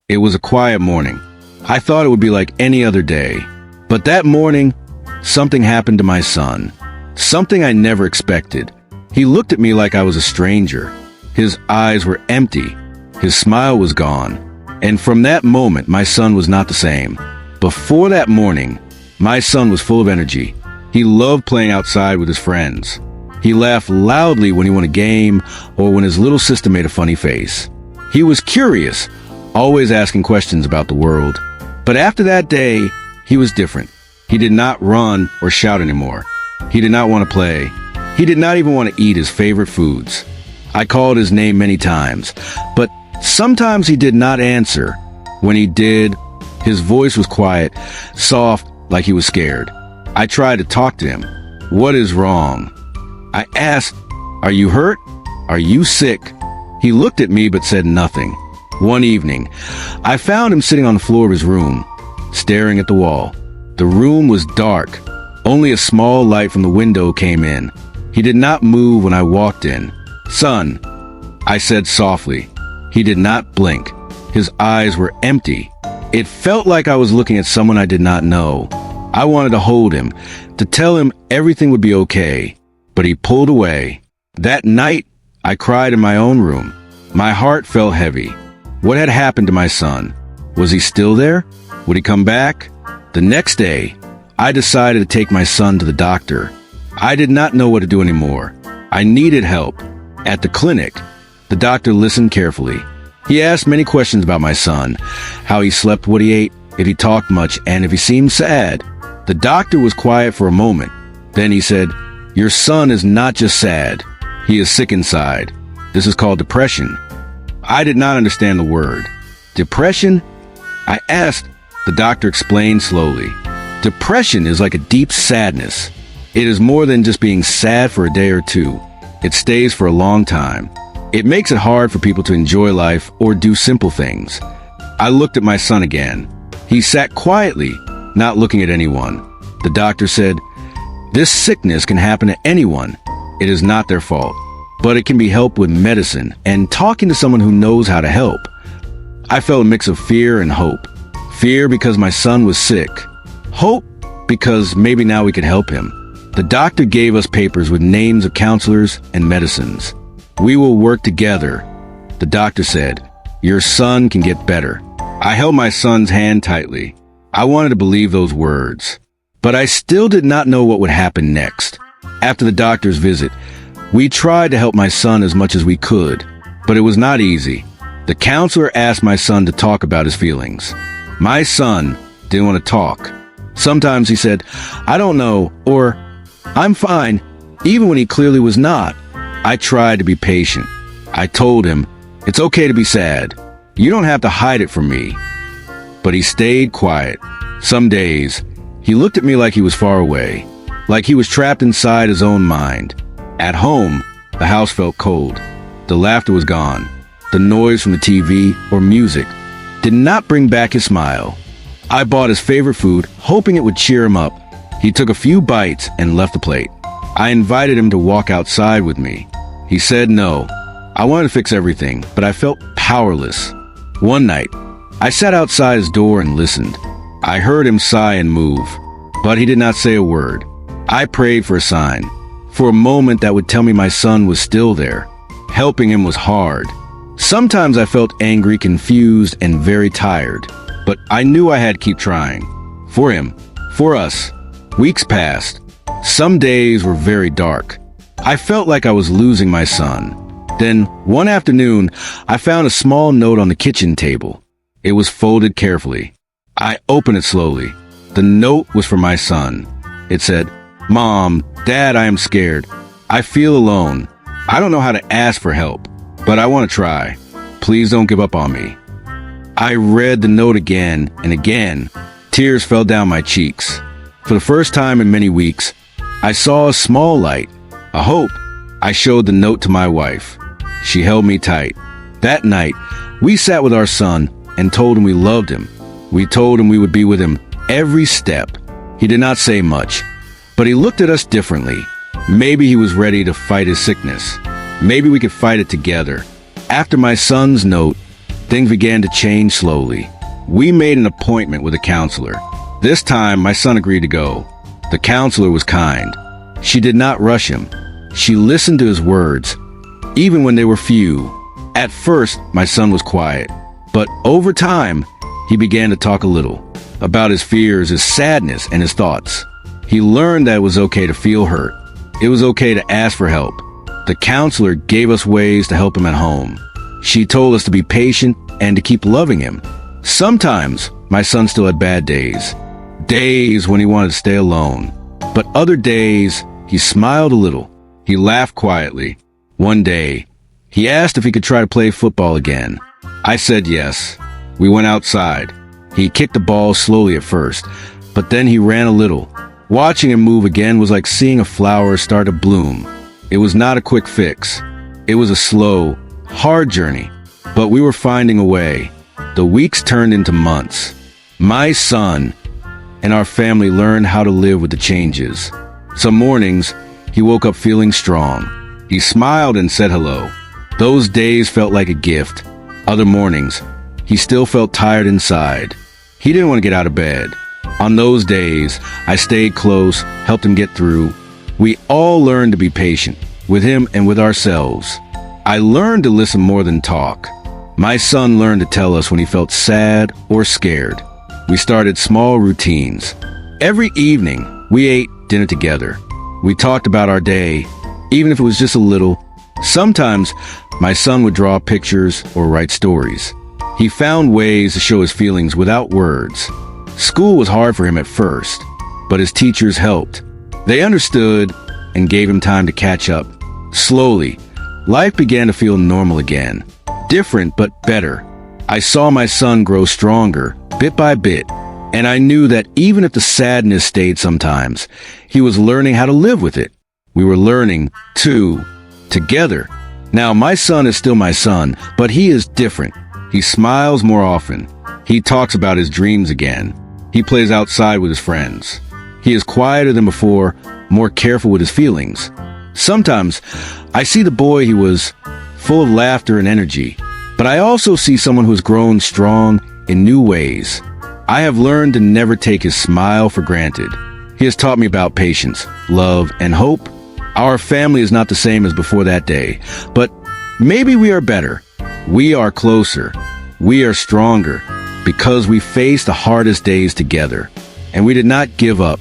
It was a quiet morning. I thought it would be like any other day. But that morning, something happened to my son. Something I never expected. He looked at me like I was a stranger. His eyes were empty. His smile was gone. And from that moment, my son was not the same. Before that morning, my son was full of energy. He loved playing outside with his friends. He laughed loudly when he won a game or when his little sister made a funny face. He was curious, always asking questions about the world. But after that day, he was different. He did not run or shout anymore. He did not want to play. He did not even want to eat his favorite foods. I called his name many times, but sometimes he did not answer. When he did, his voice was quiet, soft, like he was scared. I tried to talk to him. What is wrong? I asked, are you hurt? Are you sick? He looked at me but said nothing. One evening, I found him sitting on the floor of his room, staring at the wall. The room was dark. Only a small light from the window came in. He did not move when I walked in. Son, I said softly. He did not blink. His eyes were empty. It felt like I was looking at someone I did not know. I wanted to hold him, to tell him everything would be okay, but he pulled away. That night, I cried in my own room. My heart felt heavy. What had happened to my son? Was he still there? Would he come back? The next day, I decided to take my son to the doctor. I did not know what to do anymore. I needed help. At the clinic, the doctor listened carefully. He asked many questions about my son, how he slept, what he ate, if he talked much, and if he seemed sad. The doctor was quiet for a moment. Then he said, "Your son is not just sad. He is sick inside. This is called depression." I did not understand the word. Depression? I asked. The doctor explained slowly. Depression is like a deep sadness. It is more than just being sad for a day or two. It stays for a long time. It makes it hard for people to enjoy life or do simple things. I looked at my son again. He sat quietly, not looking at anyone. The doctor said, "This sickness can happen to anyone. It is not their fault, but it can be helped with medicine and talking to someone who knows how to help." I felt a mix of fear and hope. Fear because my son was sick. Hope because maybe now we could help him. The doctor gave us papers with names of counselors and medicines. "We will work together," the doctor said. "Your son can get better." I held my son's hand tightly. I wanted to believe those words. But I still did not know what would happen next. After the doctor's visit, we tried to help my son as much as we could, but it was not easy. The counselor asked my son to talk about his feelings. My son didn't want to talk. Sometimes he said, "I don't know," or "I'm fine," even when he clearly was not. I tried to be patient. I told him, "It's okay to be sad. You don't have to hide it from me." But he stayed quiet. Some days, he looked at me like he was far away, like he was trapped inside his own mind. At home, the house felt cold. The laughter was gone. The noise from the TV or music did not bring back his smile. I bought his favorite food, hoping it would cheer him up. He took a few bites and left the plate. I invited him to walk outside with me. He said no. I wanted to fix everything, but I felt powerless. One night, I sat outside his door and listened. I heard him sigh and move, but he did not say a word. I prayed for a sign, for a moment that would tell me my son was still there. Helping him was hard. Sometimes I felt angry, confused, and very tired, but I knew I had to keep trying. For him, for us. Weeks passed. Some days were very dark. I felt like I was losing my son. Then, one afternoon, I found a small note on the kitchen table. It was folded carefully. I opened it slowly. The note was for my son. It said, "Mom, Dad, I am scared. I feel alone. I don't know how to ask for help, but I want to try. Please don't give up on me." I read the note again and again. Tears fell down my cheeks. For the first time in many weeks, I saw a small light, a hope. I showed the note to my wife. She held me tight. That night, we sat with our son and told him we loved him. We told him we would be with him every step. He did not say much, but he looked at us differently. Maybe he was ready to fight his sickness. Maybe we could fight it together. After my son's note, things began to change slowly. We made an appointment with a counselor. This time, my son agreed to go. The counselor was kind. She did not rush him. She listened to his words, even when they were few. At first, my son was quiet, but over time, he began to talk a little about his fears, his sadness, and his thoughts. He learned that it was okay to feel hurt. It was okay to ask for help. The counselor gave us ways to help him at home. She told us to be patient and to keep loving him. Sometimes, my son still had bad days. Days when he wanted to stay alone. But other days, he smiled a little. He laughed quietly. One day, he asked if he could try to play football again. I said yes. We went outside. He kicked the ball slowly at first, but then he ran a little. Watching him move again was like seeing a flower start to bloom. It was not a quick fix. It was a slow, hard journey, but we were finding a way. The weeks turned into months. My son and our family learned how to live with the changes. Some mornings, he woke up feeling strong. He smiled and said hello. Those days felt like a gift. Other mornings, he still felt tired inside. He didn't want to get out of bed. On those days, I stayed close, helped him get through. We all learned to be patient, with him and with ourselves. I learned to listen more than talk. My son learned to tell us when he felt sad or scared. We started small routines. Every evening, we ate dinner together. We talked about our day, even if it was just a little. Sometimes, my son would draw pictures or write stories. He found ways to show his feelings without words. School was hard for him at first, but his teachers helped. They understood and gave him time to catch up. Slowly, life began to feel normal again. Different, but better. I saw my son grow stronger, bit by bit, and I knew that even if the sadness stayed sometimes, he was learning how to live with it. We were learning, too, together. Now, my son is still my son, but he is different. He smiles more often. He talks about his dreams again. He plays outside with his friends. He is quieter than before, more careful with his feelings. Sometimes, I see the boy he was, full of laughter and energy, but I also see someone who has grown strong in new ways. I have learned to never take his smile for granted. He has taught me about patience, love, and hope. Our family is not the same as before that day, but maybe we are better. We are closer. We are stronger because we faced the hardest days together, and we did not give up.